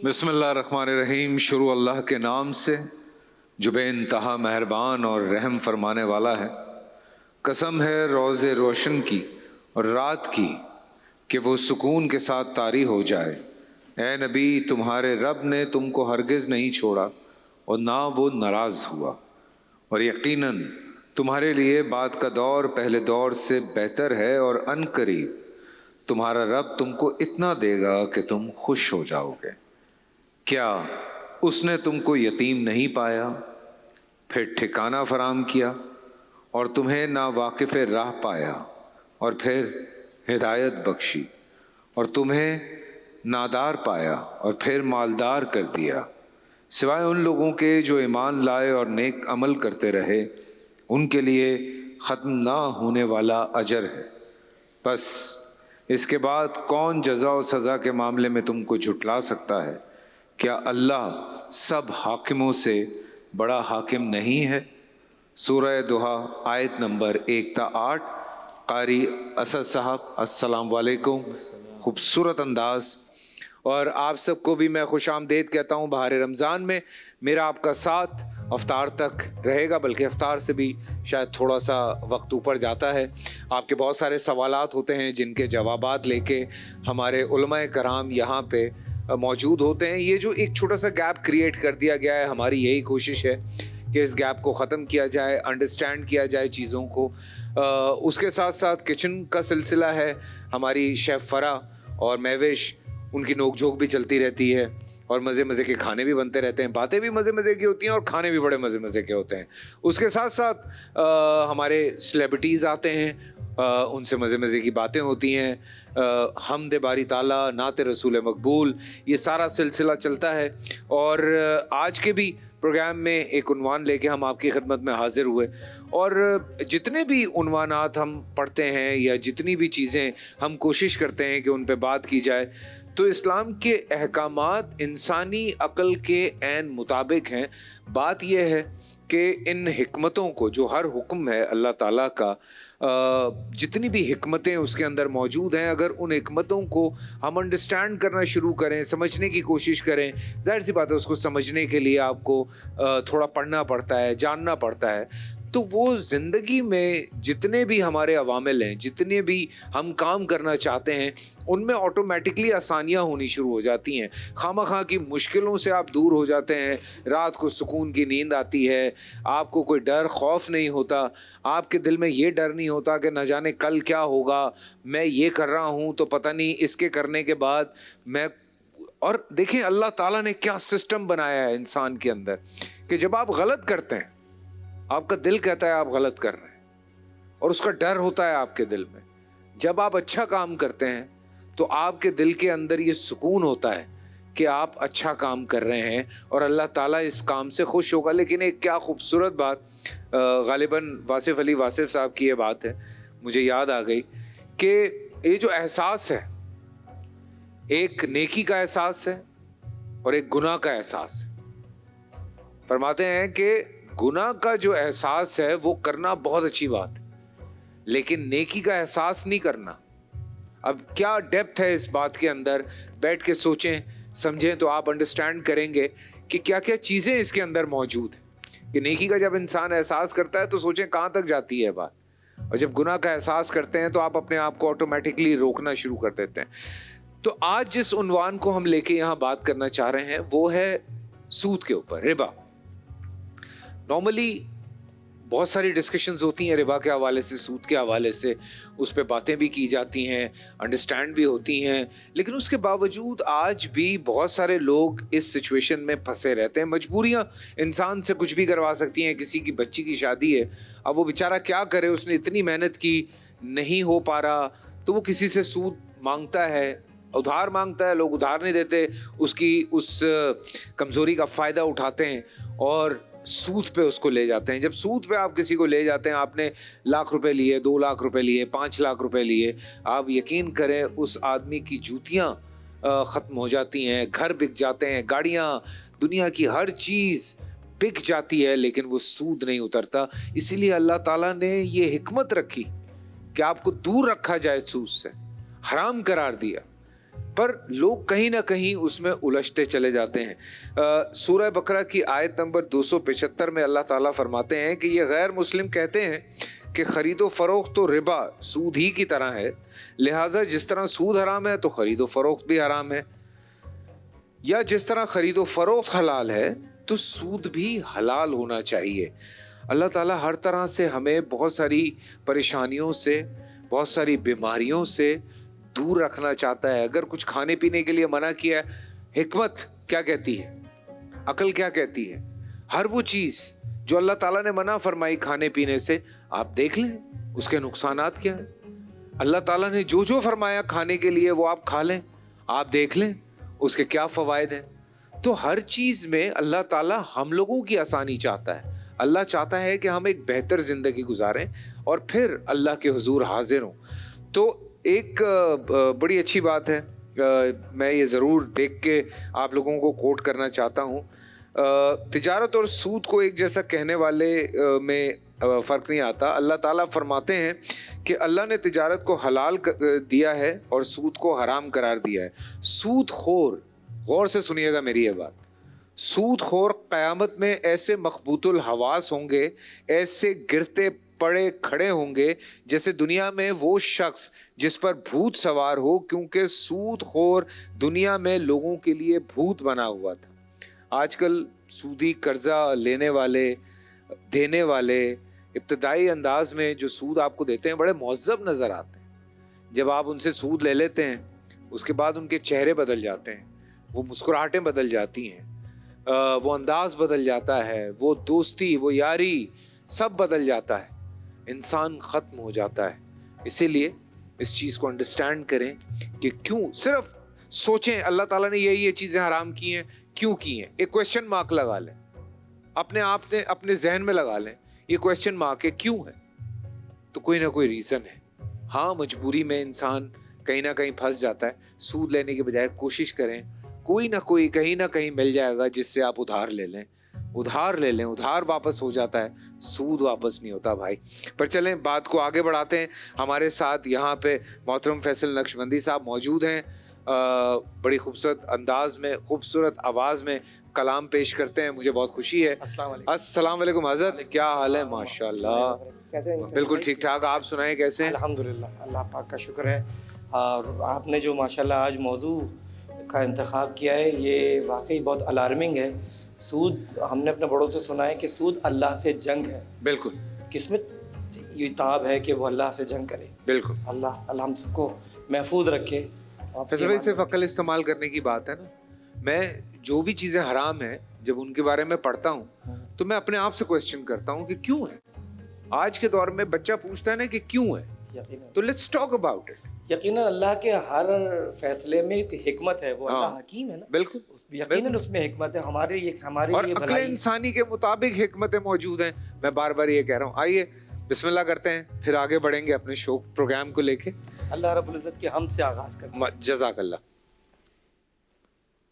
बिस्मिल्लाहिर्रहमानिर्रहीम। शुरू अल्लाह के नाम से जो बे इंतहा मेहरबान और रहम फरमाने वाला है। कसम है रोज़े रोशन की और रात की कि वो सुकून के साथ तारी हो जाए। ए नबी, तुम्हारे रब ने तुमको हरगिज़ नहीं छोड़ा और ना वो नाराज़ हुआ, और यकीनन तुम्हारे लिए बाद का दौर पहले दौर से बेहतर है, और अनकरीब तुम्हारा रब तुमको इतना देगा कि तुम खुश हो जाओगे। क्या उसने तुमको यतीम नहीं पाया, फिर ठिकाना फराम किया, और तुम्हें ना वाकिफ़ राह पाया, और फिर हिदायत बख्शी, और तुम्हें नादार पाया, और फिर मालदार कर दिया। सिवाय उन लोगों के जो ईमान लाए और नेक अमल करते रहे, उनके लिए ख़त्म ना होने वाला अजर है। बस इसके बाद कौन जज़ा और सज़ा के मामले में तुमको झुटला सकता है? क्या अल्लाह सब हाकिमों से बड़ा हाकिम नहीं है? सूरह दुहा आयत नंबर 1 ता 8। कारी असद साहब अस्सलाम वालेकुम। खूबसूरत अंदाज। और आप सबको भी मैं खुश आमदेद कहता हूँ बहार रमज़ान में। मेरा आपका साथ अफ्तार तक रहेगा, बल्कि अफ्तार से भी शायद थोड़ा सा वक्त ऊपर जाता है। आपके बहुत सारे सवालात होते हैं जिनके जवाबात लेके हमारे उलमाए कराम यहाँ पे मौजूद होते हैं। ये जो एक छोटा सा गैप क्रिएट कर दिया गया है, हमारी यही कोशिश है कि इस गैप को ख़त्म किया जाए, अंडरस्टैंड किया जाए चीज़ों को। उसके साथ साथ किचन का सिलसिला है। हमारी शेफ़ फ़रा और महविश, उनकी नोक झोंक भी चलती रहती है, और मज़े मज़े के खाने भी बनते रहते हैं। बातें भी मज़े मज़े की होती हैं और खाने भी बड़े मज़े मज़े के होते हैं। उसके साथ साथ हमारे सेलिब्रिटीज़ आते हैं, उनसे मज़े मज़े की बातें होती हैं। हमद बारी ताला, नात रसूल मकबूल, ये सारा सिलसिला चलता है। और आज के भी प्रोग्राम में एक उन्वान लेके हम आपकी खिदमत में हाजिर हुए, और जितने भी उन्वानात हम पढ़ते हैं या जितनी भी चीज़ें हम कोशिश करते हैं कि उन पे बात की जाए, तो इस्लाम के अहकामात इंसानी अक़ल के ऐन मुताबिक हैं। बात यह है कि इन हिकमतों को, जो हर हुक्म है अल्लाह ताला का, जितनी भी हिकमतें उसके अंदर मौजूद हैं, अगर उन हिकमतों को हम अंडरस्टैंड करना शुरू करें, समझने की कोशिश करें, ज़ाहिर सी बात है उसको समझने के लिए आपको थोड़ा पढ़ना पड़ता है, जानना पड़ता है, तो वो ज़िंदगी में जितने भी हमारे अवामिल हैं, जितने भी हम काम करना चाहते हैं, उनमें ऑटोमेटिकली आसानियाँ होनी शुरू हो जाती हैं। खामखा की मुश्किलों से आप दूर हो जाते हैं, रात को सुकून की नींद आती है, आपको कोई डर खौफ नहीं होता, आपके दिल में ये डर नहीं होता कि न जाने कल क्या होगा, मैं ये कर रहा हूँ तो पता नहीं इसके करने के बाद मैं। और देखिए अल्लाह ताला ने क्या सिस्टम बनाया है इंसान के अंदर कि जब आप गलत करते हैं, आपका दिल कहता है आप गलत कर रहे हैं, और उसका डर होता है आपके दिल में। जब आप अच्छा काम करते हैं तो आपके दिल के अंदर ये सुकून होता है कि आप अच्छा काम कर रहे हैं और अल्लाह ताला इस काम से खुश होगा। लेकिन एक क्या खूबसूरत बात, गालिबन वासिफ अली वासिफ साहब की ये बात है, मुझे याद आ गई कि ये जो एहसास है, एक नेकी का एहसास है और एक गुनाह का एहसास है। फरमाते हैं कि गुनाह का जो एहसास है वो करना बहुत अच्छी बात है, लेकिन नेकी का एहसास नहीं करना। अब क्या डेप्थ है इस बात के अंदर, बैठ के सोचें समझें तो आप अंडरस्टैंड करेंगे कि क्या क्या चीज़ें इसके अंदर मौजूद हैं। कि नेकी का जब इंसान एहसास करता है तो सोचें कहाँ तक जाती है बात, और जब गुनाह का एहसास करते हैं तो आप अपने आप को ऑटोमेटिकली रोकना शुरू कर देते हैं। तो आज जिस उन्वान को हम लेके यहाँ बात करना चाह रहे हैं वो है सूद के ऊपर, रिबा। नॉर्मली बहुत सारी डिस्कशंस होती हैं रिबा के हवाले से, सूद के हवाले से, उस पर बातें भी की जाती हैं, अंडरस्टैंड भी होती हैं, लेकिन उसके बावजूद आज भी बहुत सारे लोग इस सिचुएशन में फंसे रहते हैं। मजबूरियां इंसान से कुछ भी करवा सकती हैं। किसी की बच्ची की शादी है, अब वो बेचारा क्या करे, उसने इतनी मेहनत की, नहीं हो पा रहा, तो वो किसी से सूद मांगता है, उधार मांगता है। लोग उधार नहीं देते, उसकी उस कमज़ोरी का फ़ायदा उठाते हैं और सूद पे उसको ले जाते हैं। जब सूद पे आप किसी को ले जाते हैं, आपने लाख रुपए लिए, 2 लाख रुपए लिए, 5 लाख रुपए लिए, आप यकीन करें उस आदमी की जूतियाँ ख़त्म हो जाती हैं, घर बिक जाते हैं, गाड़ियाँ, दुनिया की हर चीज़ बिक जाती है, लेकिन वो सूद नहीं उतरता। इसीलिए अल्लाह ताला ने ये हिकमत रखी कि आपको दूर रखा जाए सूद से, हराम करार दिया। پر لوگ کہیں نہ کہیں اس میں الجھتے چلے جاتے ہیں. سورہ بقرہ کی آیت نمبر 275 میں اللہ تعالیٰ فرماتے ہیں کہ یہ غیر مسلم کہتے ہیں کہ خرید و فروخت تو ربا سود ہی کی طرح ہے، لہٰذا جس طرح سود حرام ہے تو خرید و فروخت بھی حرام ہے، یا جس طرح خرید و فروخت حلال ہے تو سود بھی حلال ہونا چاہیے. اللہ تعالیٰ ہر طرح سے ہمیں بہت ساری پریشانیوں سے، بہت ساری بیماریوں سے دور رکھنا چاہتا ہے. اگر کچھ کھانے پینے کے لیے منع کیا ہے، حکمت کیا کہتی ہے، عقل کیا کہتی ہے؟ ہر وہ چیز جو اللہ تعالیٰ نے منع فرمائی کھانے پینے سے، آپ دیکھ لیں اس کے نقصانات کیا ہیں. اللہ تعالیٰ نے جو فرمایا کھانے کے لیے وہ آپ کھا لیں، آپ دیکھ لیں اس کے کیا فوائد ہیں. تو ہر چیز میں اللہ تعالیٰ ہم لوگوں کی آسانی چاہتا ہے. اللہ چاہتا ہے کہ ہم ایک بہتر زندگی گزاریں اور پھر اللہ کے حضور حاضر ہوں. تو ایک بڑی اچھی بات ہے، میں یہ ضرور دیکھ کے آپ لوگوں کو کوٹ کرنا چاہتا ہوں. تجارت اور سود کو ایک جیسا کہنے والے میں فرق نہیں آتا. اللہ تعالیٰ فرماتے ہیں کہ اللہ نے تجارت کو حلال دیا ہے اور سود کو حرام قرار دیا ہے. سود خور، غور سے سنیے گا میری یہ بات، سود خور قیامت میں ایسے مخبوط الحواس ہوں گے، ایسے گرتے پڑے کھڑے ہوں گے جیسے دنیا میں وہ شخص جس پر بھوت سوار ہو، کیونکہ سود خور دنیا میں لوگوں کے لیے بھوت بنا ہوا تھا. آج کل سودی قرضہ لینے والے، دینے والے ابتدائی انداز میں جو سود آپ کو دیتے ہیں بڑے مہذب نظر آتے ہیں. جب آپ ان سے سود لے لیتے ہیں اس کے بعد ان کے چہرے بدل جاتے ہیں، وہ مسکراہٹیں بدل جاتی ہیں، وہ انداز بدل جاتا ہے، وہ دوستی، وہ یاری سب بدل جاتا ہے. انسان ختم ہو جاتا ہے. اسی لیے اس چیز کو انڈرسٹینڈ کریں کہ کیوں، صرف سوچیں اللہ تعالیٰ نے یہ چیزیں حرام کی ہیں، کیوں کی ہیں. ایک کویسچن مارک لگا لیں اپنے آپ نے، اپنے ذہن میں لگا لیں یہ کویسچن مارک ہے، کیوں ہے؟ تو کوئی نہ کوئی ریزن ہے. ہاں مجبوری میں انسان کہیں نہ کہیں پھنس جاتا ہے. سود لینے کے بجائے کوشش کریں کوئی نہ کوئی کہیں نہ کہیں مل جائے گا جس سے آپ ادھار لے لیں. ادھار لے لیں، ادھار واپس ہو جاتا ہے، سود واپس نہیں ہوتا بھائی. پر چلیں بات کو آگے بڑھاتے ہیں. ہمارے ساتھ یہاں پہ محترم فیصل نقشبندی صاحب موجود ہیں. بڑی خوبصورت انداز میں، خوبصورت آواز میں کلام پیش کرتے ہیں. مجھے بہت خوشی ہے. السلام علیکم حضرت، کیا حال ہے؟ ماشاء اللہ بالکل ٹھیک ٹھاک. آپ سنائیں کیسے ہیں؟ الحمدللہ، اللہ پاک کا شکر ہے. اور آپ نے جو ماشاءاللہ آج موضوع کا انتخاب کیا ہے یہ واقعی بہت الارمنگ ہے. سود، ہم نے اپنے بڑوں سے سنا ہے کہ سود اللہ سے جنگ ہے. بالکل قسمت یہ تاب ہے کہ وہ اللہ سے جنگ کرے. بالکل. اللہ ہم سب کو محفوظ رکھے. فیصل بھائی صرف عقل استعمال کرنے کی بات ہے نا. میں جو بھی چیزیں حرام ہیں جب ان کے بارے میں پڑھتا ہوں تو میں اپنے آپ سے کویسچن کرتا ہوں کہ کیوں ہے. آج کے دور میں بچہ پوچھتا ہے نا کہ کیوں ہے، تو لیٹس ٹاک اباؤٹ اٹ. یقیناً اللہ کے ہر فیصلے میں ایک حکمت ہے، وہ اللہ حکیم ہے نا. بالکل یقیناً اس میں حکمت ہے ہمارے اور عقل انسانی کے مطابق حکمتیں موجود ہیں. میں بار بار یہ کہہ رہا ہوں. آئیے بسم اللہ کرتے ہیں، پھر آگے بڑھیں گے اپنے شو پروگرام کو لے کے. اللہ رب العزت کے حمد سے آغاز کرتے ہیں. جزاک اللہ.